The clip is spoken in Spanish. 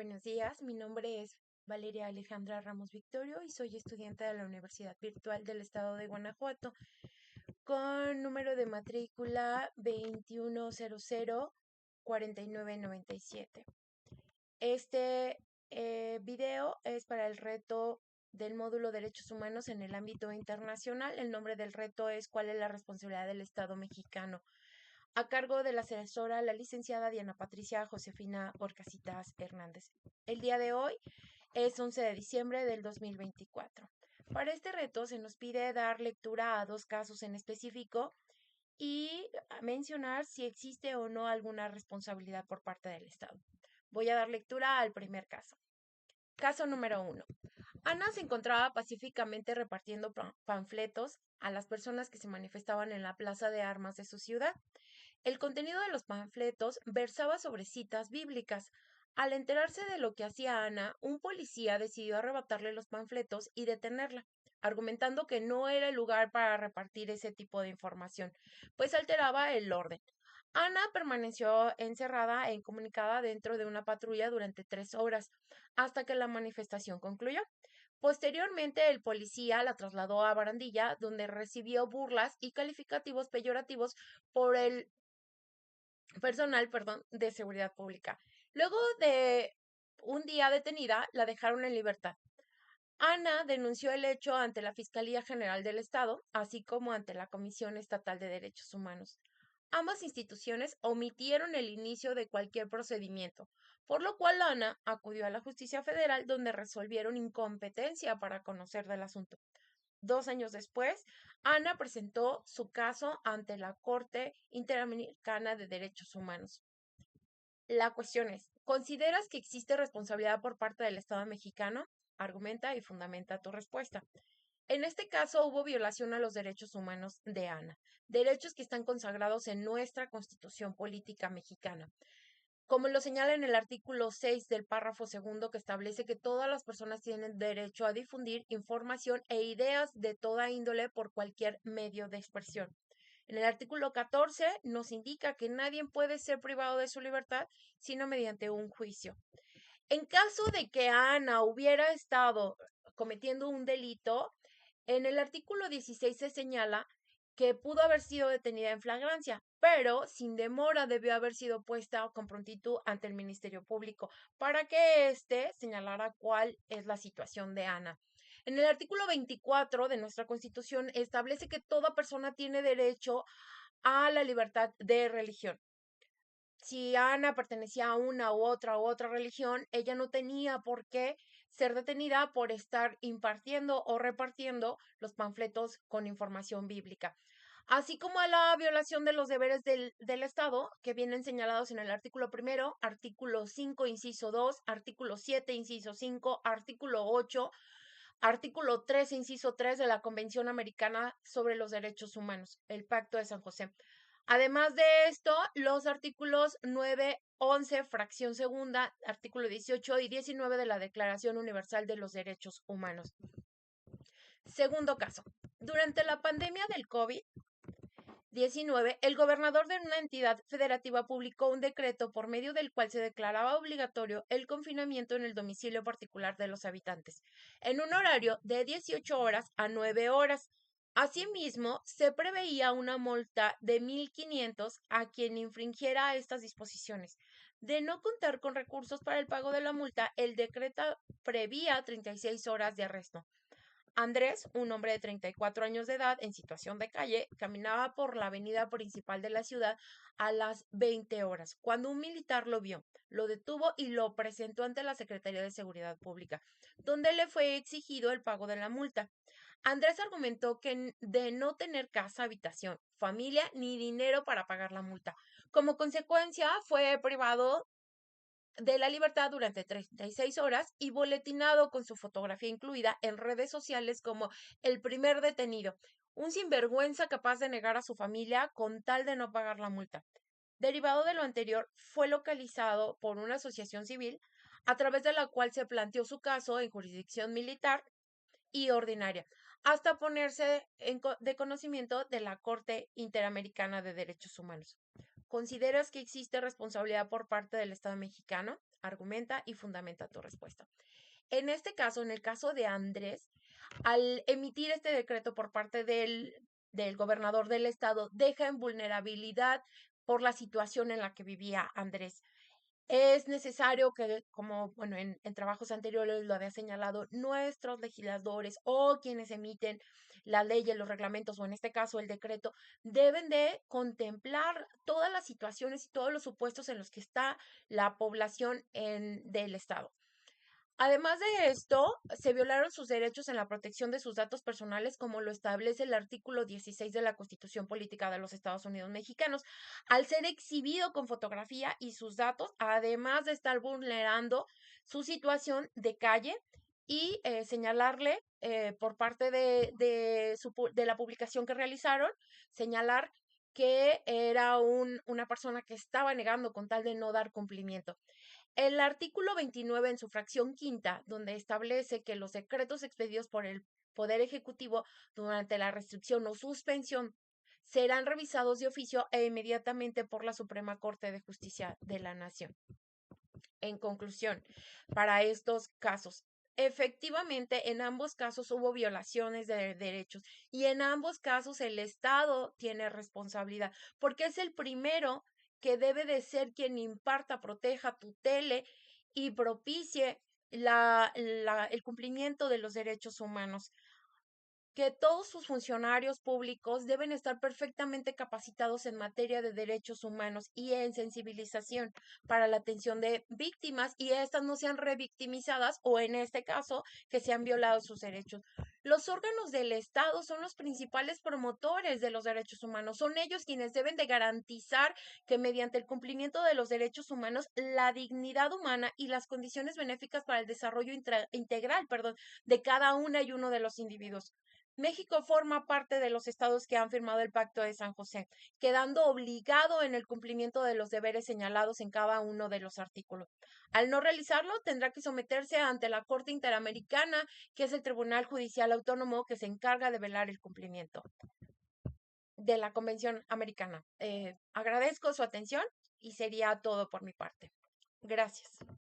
Buenos días, mi nombre es Valeria Alejandra Ramos Victorio y soy estudiante de la Universidad Virtual del Estado de Guanajuato con número de matrícula 21004997. Este video es para el reto del módulo Derechos Humanos en el ámbito internacional. El nombre del reto es ¿Cuál es la responsabilidad del Estado mexicano? A cargo de la asesora, la licenciada Diana Patricia Josefina Orcasitas Hernández. El día de hoy es 11 de diciembre del 2024. Para este reto se nos pide dar lectura a dos casos en específico y mencionar si existe o no alguna responsabilidad por parte del Estado. Voy a dar lectura al primer caso. Caso número 1. Ana se encontraba pacíficamente repartiendo panfletos a las personas que se manifestaban en la plaza de armas de su ciudad. El contenido de los panfletos versaba sobre citas bíblicas. Al enterarse de lo que hacía Ana, un policía decidió arrebatarle los panfletos y detenerla, argumentando que no era el lugar para repartir ese tipo de información, pues alteraba el orden. Ana permaneció encerrada e incomunicada dentro de una patrulla durante 3 horas, hasta que la manifestación concluyó. Posteriormente, el policía la trasladó a Barandilla, donde recibió burlas y calificativos peyorativos por el personal, de seguridad pública. Luego de un día detenida, la dejaron en libertad. Ana denunció el hecho ante la Fiscalía General del Estado, así como ante la Comisión Estatal de Derechos Humanos. Ambas instituciones omitieron el inicio de cualquier procedimiento, por lo cual Ana acudió a la Justicia Federal, donde resolvieron incompetencia para conocer del asunto. 2 años después, Ana presentó su caso ante la Corte Interamericana de Derechos Humanos. La cuestión es, ¿consideras que existe responsabilidad por parte del Estado mexicano? Argumenta y fundamenta tu respuesta. En este caso hubo violación a los derechos humanos de Ana, derechos que están consagrados en nuestra Constitución Política Mexicana, como lo señala en el artículo 6 del párrafo segundo, que establece que todas las personas tienen derecho a difundir información e ideas de toda índole por cualquier medio de expresión. En el artículo 14 nos indica que nadie puede ser privado de su libertad sino mediante un juicio. En caso de que Ana hubiera estado cometiendo un delito, en el artículo 16 se señala que pudo haber sido detenida en flagrancia, pero sin demora debió haber sido puesta con prontitud ante el Ministerio Público para que éste señalara cuál es la situación de Ana. En el artículo 24 de nuestra Constitución establece que toda persona tiene derecho a la libertad de religión. Si Ana pertenecía a una u otra religión, ella no tenía por qué ser detenida por estar impartiendo o repartiendo los panfletos con información bíblica. Así como a la violación de los deberes del Estado, que vienen señalados en el artículo primero, artículo 5, inciso 2, artículo 7, inciso 5, artículo 8, artículo 13, inciso 3 de la Convención Americana sobre los Derechos Humanos, el Pacto de San José. Además de esto, los artículos 9, 11, fracción segunda, artículo 18 y 19 de la Declaración Universal de los Derechos Humanos. Segundo caso. Durante la pandemia del COVID-19, el gobernador de una entidad federativa publicó un decreto por medio del cual se declaraba obligatorio el confinamiento en el domicilio particular de los habitantes, en un horario de 18 horas a 9 horas. Asimismo, se preveía una multa de 1,500 a quien infringiera estas disposiciones. De no contar con recursos para el pago de la multa, el decreto prevía 36 horas de arresto. Andrés, un hombre de 34 años de edad en situación de calle, caminaba por la avenida principal de la ciudad a las 20 horas, cuando un militar lo vio, lo detuvo y lo presentó ante la Secretaría de Seguridad Pública, donde le fue exigido el pago de la multa. Andrés argumentó que de no tener casa, habitación, familia ni dinero para pagar la multa. Como consecuencia, fue privado de la libertad durante 36 horas y boletinado con su fotografía incluida en redes sociales como el primer detenido, un sinvergüenza capaz de negar a su familia con tal de no pagar la multa. Derivado de lo anterior, fue localizado por una asociación civil a través de la cual se planteó su caso en jurisdicción militar y ordinaria, hasta ponerse de conocimiento de la Corte Interamericana de Derechos Humanos. ¿Consideras que existe responsabilidad por parte del Estado mexicano? argumenta y fundamenta tu respuesta. En este caso, en el caso de Andrés, al emitir este decreto por parte del gobernador del estado, deja en vulnerabilidad por la situación en la que vivía Andrés. Es necesario que, como bueno, en trabajos anteriores lo había señalado, nuestros legisladores o quienes emiten las leyes, los reglamentos o en este caso el decreto, deben de contemplar todas las situaciones y todos los supuestos en los que está la población del estado. Además de esto, se violaron sus derechos en la protección de sus datos personales, como lo establece el artículo 16 de la Constitución Política de los Estados Unidos Mexicanos, al ser exhibido con fotografía y sus datos, además de estar vulnerando su situación de calle y señalarle por parte de la publicación que realizaron, señalar que era una persona que estaba negando con tal de no dar cumplimiento. El artículo 29 en su fracción quinta, donde establece que los decretos expedidos por el Poder Ejecutivo durante la restricción o suspensión serán revisados de oficio e inmediatamente por la Suprema Corte de Justicia de la Nación. En conclusión, para estos casos, efectivamente, en ambos casos hubo violaciones de derechos y en ambos casos el Estado tiene responsabilidad porque es el primero que debe de ser quien imparta, proteja, tutele y propicie el cumplimiento de los derechos humanos, que todos sus funcionarios públicos deben estar perfectamente capacitados en materia de derechos humanos y en sensibilización para la atención de víctimas y estas no sean revictimizadas o en este caso que sean violados sus derechos. Los órganos del Estado son los principales promotores de los derechos humanos. Son ellos quienes deben de garantizar que mediante el cumplimiento de los derechos humanos, la dignidad humana y las condiciones benéficas para el desarrollo integral, de cada una y uno de los individuos. México forma parte de los estados que han firmado el Pacto de San José, quedando obligado en el cumplimiento de los deberes señalados en cada uno de los artículos. Al no realizarlo, tendrá que someterse ante la Corte Interamericana, que es el Tribunal Judicial Autónomo que se encarga de velar el cumplimiento de la Convención Americana. Agradezco su atención y sería todo por mi parte. Gracias.